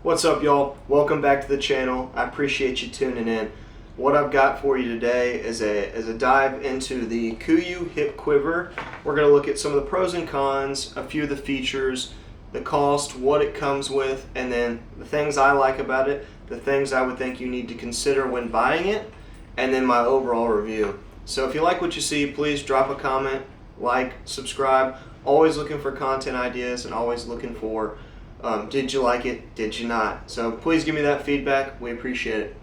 What's up, y'all? Welcome back to the channel. I appreciate you tuning in. What I've got for you today is a dive into the Kuiu Hip Quiver. We're going to look at some of the pros and cons, a few of the features, the cost, what it comes with, and then the things I like about it, the things I would think you need to consider when buying it, and then my overall review. So if you like what you see, please drop a comment, like, subscribe. Always looking for content ideas and always looking for did you like it, did you not? So please give me that feedback. We appreciate it.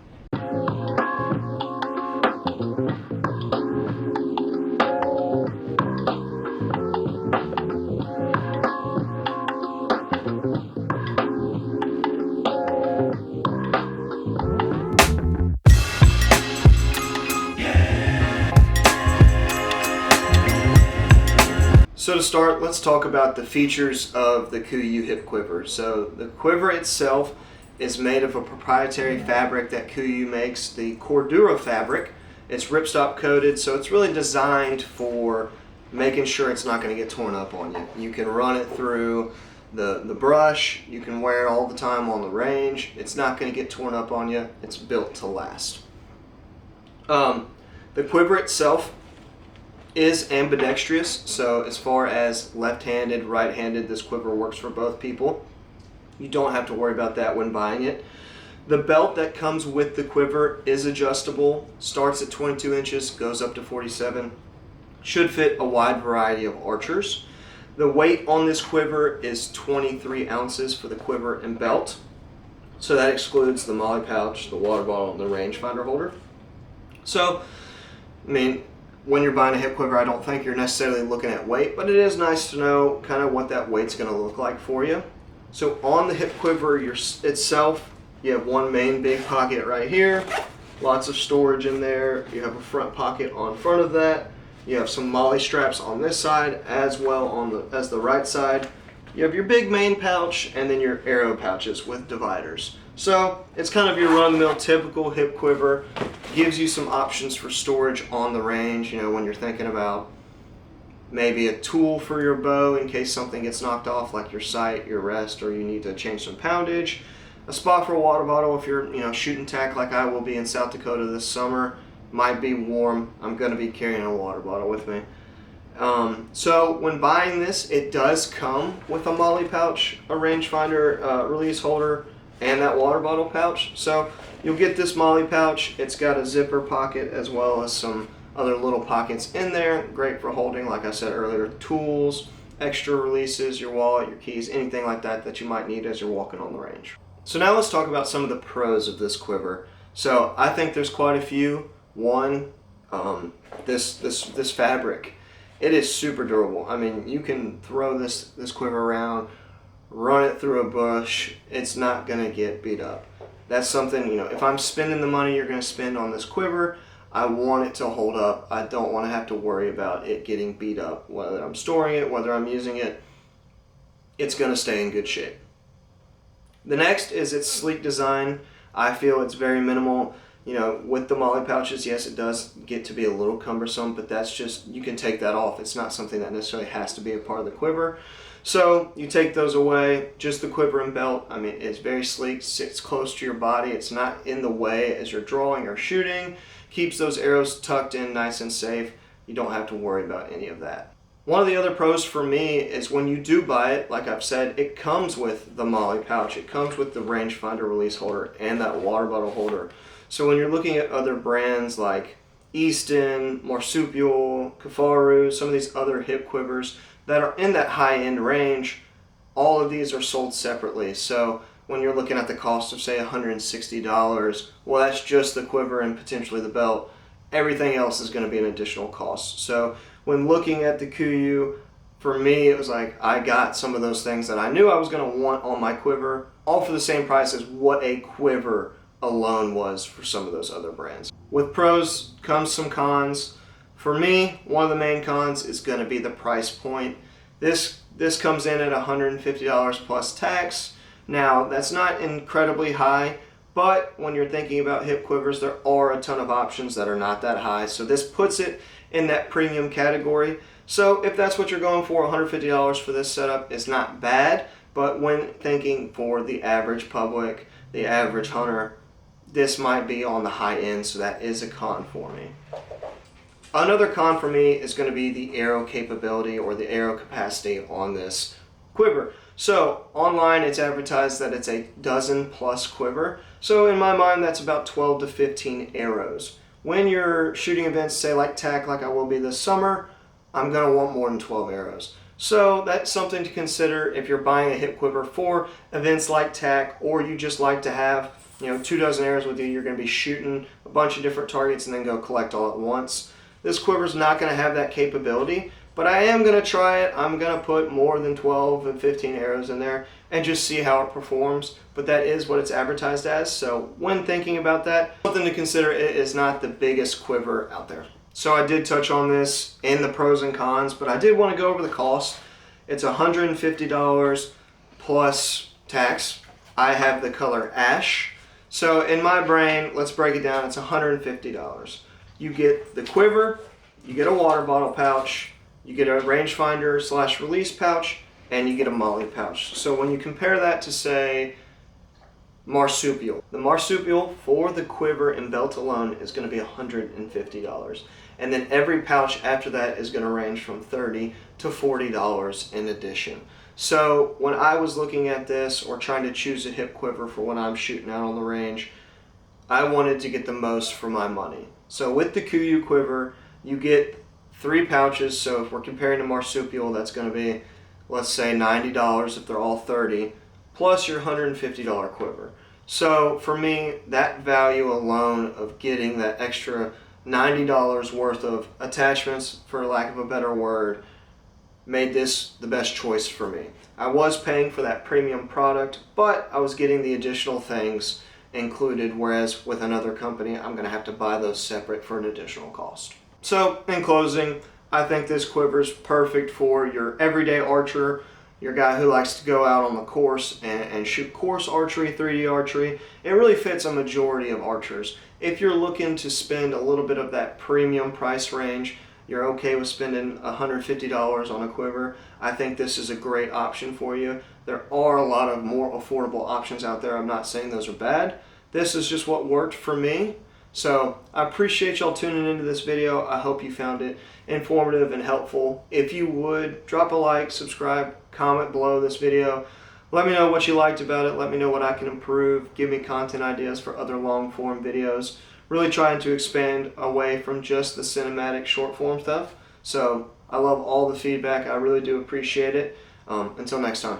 So to start, let's talk about the features of the Kuiu Hip Quiver. So the quiver itself is made of a proprietary fabric that Kuiu makes, the Cordura fabric. It's ripstop coated, so it's really designed for making sure it's not going to get torn up on you. You can run it through the brush, you can wear it all the time on the range. It's not going to get torn up on you. It's built to last. The quiver itself is ambidextrous, so as far as left-handed, right-handed, this quiver works for both people. You don't have to worry about that when buying it. The belt that comes with the quiver is adjustable, starts at 22 inches, goes up to 47. Should fit a wide variety of archers. The weight on this quiver is 23 ounces for the quiver and belt. So that excludes the molly pouch, the water bottle, and the rangefinder holder. So, when you're buying a hip quiver, I don't think you're necessarily looking at weight, but it is nice to know kind of what that weight's going to look like for you. So on the hip quiver itself, you have one main big pocket right here, lots of storage in there. You have a front pocket on front of that. You have some molly straps on this side as well as the right side. You have your big main pouch and then your arrow pouches with dividers. So it's kind of your run-of-the-mill typical hip quiver. Gives you some options for storage on the range, when you're thinking about maybe a tool for your bow in case something gets knocked off, like your sight, your rest, or you need to change some poundage. A spot for a water bottle if you're shooting tack like I will be in South Dakota this summer. Might be warm. I'm going to be carrying a water bottle with me. So when buying this, it does come with a molly pouch, a rangefinder release holder, and that water bottle pouch. So you'll get this molly pouch. It's got a zipper pocket as well as some other little pockets in there. Great for holding, like I said earlier, tools, extra releases, your wallet, your keys, anything like that you might need as you're walking on the range. So now let's talk about some of the pros of this quiver. So I think there's quite a few. One, this fabric. It is super durable. You can throw this quiver around, run it through a bush, it's not going to get beat up. That's something, if I'm spending the money you're going to spend on this quiver, I want it to hold up. I don't want to have to worry about it getting beat up. Whether I'm storing it, whether I'm using it, it's going to stay in good shape. The next is its sleek design. I feel it's very minimal. With the molly pouches, yes, it does get to be a little cumbersome, but that's just, you can take that off. It's not something that necessarily has to be a part of the quiver. So you take those away, just the quiver and belt. It's very sleek, sits close to your body. It's not in the way as you're drawing or shooting. Keeps those arrows tucked in nice and safe. You don't have to worry about any of that. One of the other pros for me is when you do buy it, like I've said, it comes with the molly pouch. It comes with the rangefinder release holder and that water bottle holder. So when you're looking at other brands like Easton, Marsupial, Kafaru, some of these other hip quivers that are in that high-end range, all of these are sold separately. So when you're looking at the cost of, say, $160, well, that's just the quiver and potentially the belt. Everything else is going to be an additional cost. So when looking at the Kuiu, for me, it was like I got some of those things that I knew I was going to want on my quiver, all for the same price as what a quiver alone was for some of those other brands. With pros comes some cons. For me, one of the main cons is going to be the price point. This comes in at $150 plus tax. Now, that's not incredibly high, but when you're thinking about hip quivers, there are a ton of options that are not that high. So this puts it in that premium category. So if that's what you're going for, $150 for this setup is not bad. but when thinking for the average public, the average hunter, this might be on the high end, so that is a con for me. Another con for me is going to be the arrow capability or the arrow capacity on this quiver. So online it's advertised that it's a dozen plus quiver. So in my mind that's about 12 to 15 arrows. When you're shooting events, say like TAC, like I will be this summer, I'm going to want more than 12 arrows. So that's something to consider if you're buying a hip quiver for events like TAC, or you just like to have 2 dozen arrows with you. You're going to be shooting a bunch of different targets and then go collect all at once. This quiver's not going to have that capability, but I am going to try it. I'm going to put more than 12 and 15 arrows in there and just see how it performs. But that is what it's advertised as. So when thinking about that, something to consider, it is not the biggest quiver out there. So I did touch on this in the pros and cons, but I did want to go over the cost. It's $150 plus tax. I have the color ash. So in my brain, let's break it down. It's $150. You get the quiver, you get a water bottle pouch, you get a rangefinder / release pouch, and you get a molly pouch. So when you compare that to, say, marsupial, the marsupial for the quiver and belt alone is going to be $150. And then every pouch after that is going to range from $30 to $40 in addition. So when I was looking at this or trying to choose a hip quiver for when I'm shooting out on the range, I wanted to get the most for my money. So with the Kuiu quiver, you get 3 pouches. So if we're comparing to marsupial, that's going to be, let's say, $90 if they're all 30, plus your $150 quiver. So for me, that value alone of getting that extra $90 worth of attachments, for lack of a better word, made this the best choice for me. I was paying for that premium product, but I was getting the additional things included, whereas with another company, I'm going to have to buy those separate for an additional cost. So in closing, I think this quiver is perfect for your everyday archer, your guy who likes to go out on the course and shoot course archery, 3D archery. It really fits a majority of archers. If you're looking to spend a little bit of that premium price range, you're okay with spending $150 on a quiver, I think this is a great option for you. There are a lot of more affordable options out there. I'm not saying those are bad. This is just what worked for me. So I appreciate y'all tuning into this video. I hope you found it informative and helpful. If you would, drop a like, subscribe, comment below this video. Let me know what you liked about it. Let me know what I can improve. Give me content ideas for other long form videos. Really trying to expand away from just the cinematic short form stuff. So I love all the feedback. I really do appreciate it. Until next time.